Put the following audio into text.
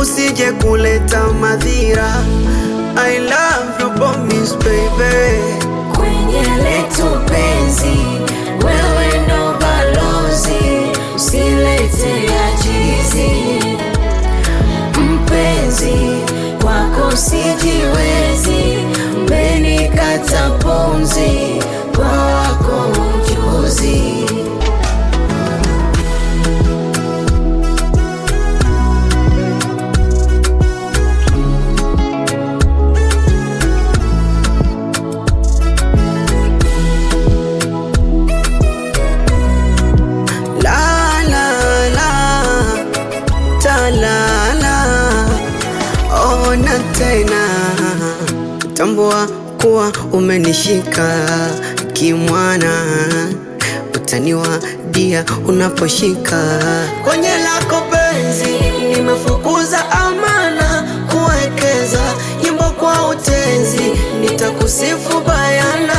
usije kuleta madhira. I love you promise baby. Kwenye letu penzi, wewe ndo balozi, usilete ajizi. Mpenzi, kwako sijiwezi, umenikata pumzi kwa wako ujuzi. Ona tena, tambua kuwa umenishika kimwana, utaniwa dia unaposhika. Kwenye lako penzi nimefukuza amana, kuwekeza nyimbo kwa utenzi, nitakusifu bayana.